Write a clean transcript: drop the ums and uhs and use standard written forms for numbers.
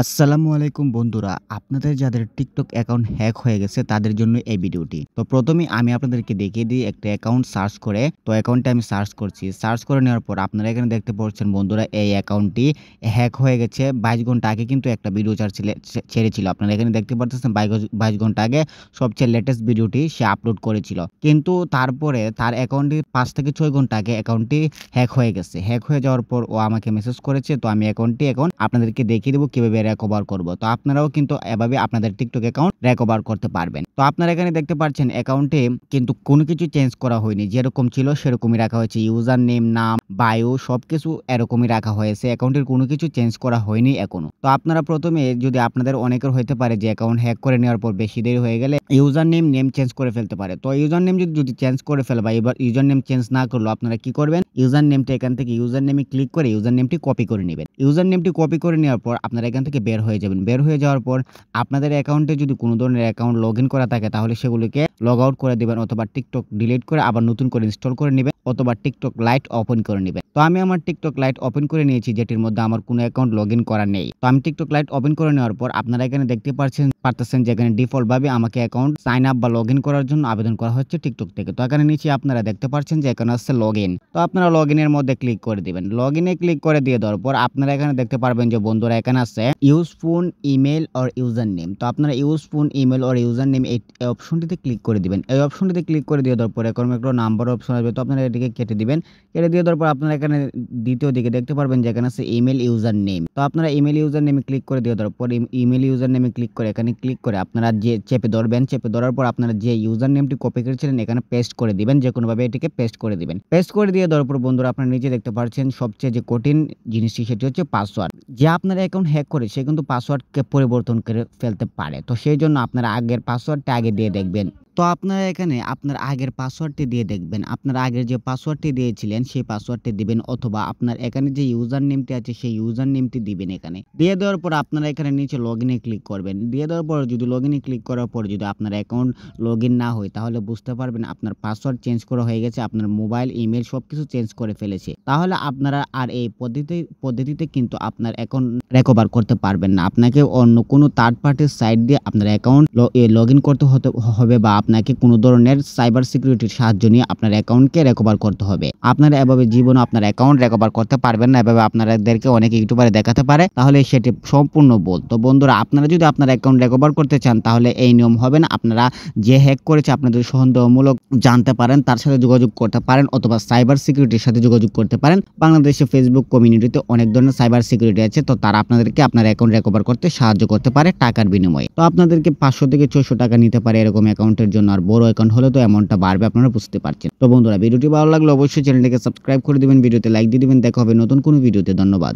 আসসালামু আলাইকুম বন্ধুরা, আপনাদের যাদের টিকটক অ্যাকাউন্ট হ্যাক হয়ে গেছে তাদের জন্য এই ভিডিওটি। তো প্রথমেই আমি আপনাদেরকে দেখিয়ে দিই একটা অ্যাকাউন্ট সার্চ করে। তো অ্যাকাউন্টটা আমি সার্চ করছি। সার্চ করে নেওয়ার পর আপনারা এখানে দেখতে পাচ্ছেন বন্ধুরা, এই অ্যাকাউন্টটি হ্যাক হয়ে গেছে। ২২ ঘন্টা আগে কিন্তু একটা ভিডিও ছেড়েছিল। আপনারা এখানে দেখতে পারতেছেন ২২ ঘন্টা আগে সবচেয়ে লেটেস্ট ভিডিওটি সে আপলোড করেছিল। কিন্তু তারপরে তার অ্যাকাউন্টটি ৫ থেকে ৬ ঘন্টা আগে অ্যাকাউন্টটি হ্যাক হয়ে গেছে। হ্যাক হয়ে যাওয়ার পর ও আমাকে মেসেজ করেছে। তো আমি অ্যাকাউন্টটি এখন আপনাদেরকে দেখিয়ে দেব কিভাবে রিকভার করব। তো আপনারাও কিন্তু এভাবে আপনাদের টিকটক অ্যাকাউন্ট রিকভার করতে পারবেন। তো আপনারা এখানে দেখতে পাচ্ছেন অ্যাকাউন্টে কিন্তু কোনো কিছু চেঞ্জ করা হয়নি। যেরকম ছিল সেরকমই রাখা হয়েছে। ইউজার নেম, নাম, বায়ো সবকিছু এরকমই রাখা হয়েছে। অ্যাকাউন্টের কোনো কিছু চেঞ্জ করা হয়নি এখনো। তো আপনারা প্রথমে যদি আপনাদের অনেকের হইতে পারে যে অ্যাকাউন্ট হ্যাক করে নেওয়ার পর বেশি দেরি হয়ে গেলে ইউজার নেম চেঞ্জ করে ফেলতে পারে। তো ইউজার নেম যদি চেঞ্জ করে ফেলে বা এবার ইউজার নেম চেঞ্জ না করলেও আপনারা কি করবেন? ইউজার নেমটা এখান থেকে ইউজার নেমে ক্লিক করে ইউজার নেমটি কপি করে নিবেন। ইউজার নেমটি কপি করে নেওয়ার পর আপনারা এখান থেকে বের হয়ে যাবেন। বের হয়ে যাওয়ার পর আপনাদের অ্যাকাউন্টে যদি কোনো ধরনের অ্যাকাউন্ট লগইন করা থাকে তাহলে সেগুলোকে লগ আউট করে দিবেন অথবা টিকটক ডিলিট করে আবার নতুন করে ইনস্টল করে নিবেন অথবা টিকটক লাইট ওপেন করে নিবেন। তো আমি আমার টিকটক লাইট ওপেন করে নিয়েছি, যেটির মধ্যে আমার কোনো অ্যাকাউন্ট লগইন করা নেই। তো আমি টিকটক লাইট ওপেন করে নেওয়ার পর আপনারা এখানে দেখতে পারতেছেন যে এখানে ডিফল্ট ভাবে আমাকে অ্যাকাউন্ট সাইন আপ বা লগইন করার জন্য আবেদন করা হচ্ছে টিকটক থেকে। তো এখানে নিচে আপনারা দেখতে পাচ্ছেন যে এখানে আছে লগইন। তো আপনারা লগইনের মধ্যে ক্লিক করে দিবেন। লগইনে ক্লিক করে দিয়ে দেওয়ার পর আপনারা এখানে দেখতে পারবেন যে বন্ধুরা এখানে আছে use phone, email or user name. তো আপনারা use phone, email or user name এই অপশনটিতে ক্লিক করে দিবেন। এই অপশনটিতে ক্লিক করে দিয়ে দেওয়ার পর এরকম একটা নাম্বার অপশন আসবে। তো আপনারা এটিকে কেটে দিবেন। কেটে দিয়ে দেওয়ার পর আপনারা এখানে দ্বিতীয় দিকে দেখতে পারবেন যে এখানে আছে ইমেল ইউজার নেম। তো আপনারা ইমেল ইউজার নেমে ক্লিক করে দিয়ে দেওয়ার পর ইমেল ইউজার নেমে ক্লিক করে এখানে ক্লিক করে আপনারা যে চেপে ধরবেন। চেপে ধরার পর আপনারা যে ইউজার নেমটি কপি করেছিলেন এখানে পেস্ট করে দিবেন। যেকোনোভাবে এটিকে পেস্ট করে দিবেন। পেস্ট করে দিয়ে দেওয়ার পর বন্ধুরা আপনারা নিচে দেখতে পাচ্ছেন সবচেয়ে যে কঠিন জিনিসটি সেটি হচ্ছে পাসওয়ার্ড। যে আপনার অ্যাকাউন্ট হ্যাক করে সে কিন্তু পাসওয়ার্ডকে পরিবর্তন করে ফেলতে পারে। তো সেই জন্য আপনারা আগের পাসওয়ার্ডটা আগে দিয়ে দেখবেন। তো আপনারা এখানে আপনার আগের পাসওয়ার্ডটি দিয়ে দেখবেন। আপনার আগের যে পাসওয়ার্ডটি দিয়েছিলেন সেই পাসওয়ার্ডটি দিবেন অথবা আপনার এখানে যে ইউজার নেমটি আছে সেই ইউজার নেমটি দিবেন এখানে। দিয়ে দেওয়ার পর আপনারা এখানে নিচে লগইনে ক্লিক করবেন। দিয়ে দেওয়ার পর যদি লগইনে ক্লিক করার পর যদি আপনার অ্যাকাউন্ট লগইন না হয় তাহলে বুঝতে পারবেন আপনার পাসওয়ার্ড চেঞ্জ করা হয়ে গেছে। আপনার মোবাইল, ইমেল সবকিছু চেঞ্জ করে ফেলেছে। তাহলে আপনারা আর এই পদ্ধতিতে কিন্তু আপনার অ্যাকাউন্ট রিকভার করতে পারবেন না। আপনাকে অন্য কোনো থার্ড পার্টির সাইট দিয়ে আপনার অ্যাকাউন্ট লগইন করতে হবে বা আপনাকে কোনো ধরনের সাইবার সিকিউরিটির সাহায্য নিয়ে আপনার অ্যাকাউন্টকে রিকভার করতে হবে। আপনারা এভাবে জীবনে আপনার অ্যাকাউন্ট রিকভার করতে পারবেন না। এভাবে আপনাদেরকে অনেক ইউটিউবারে দেখাতে পারে, তাহলে সেটি সম্পূর্ণ ভুল। তো বন্ধুরা আপনারা যদি আপনার অ্যাকাউন্ট রিকভার করতে চান তাহলে এই নিয়ম হবে না। আপনারা যে হ্যাক করেছে আপনাদের সন্দেহমূলক জানতে পারেন তার সাথে যোগাযোগ করতে পারেন অথবা সাইবার সিকিউরিটির সাথে যোগাযোগ করতে পারেন। বাংলাদেশে ফেসবুক কমিউনিটিতে অনেক ধরনের সাইবার সিকিউরিটি আছে। তো তারা আপনাদেরকে আপনার অ্যাকাউন্ট রিকভার করতে সাহায্য করতে পারে টাকার বিনিময়ে। তো আপনাদেরকে ৫০০ থেকে ৬০০ টাকা নিতে পারে এরকম অ্যাকাউন্টের জন্য। আর বড় অ্যাকাউন্ট হলে তো অ্যামাউন্টটা বাড়বে, আপনারা বুঝতে পারছেন। তো বন্ধুরা ভিডিওটি ভালো লাগলে অবশ্যই চ্যানেলটিকে সাবস্ক্রাইব করে দিবেন, ভিডিওতে লাইক দিয়ে দিবেন। দেখা হবে নতুন কোনো ভিডিওতে। ধন্যবাদ।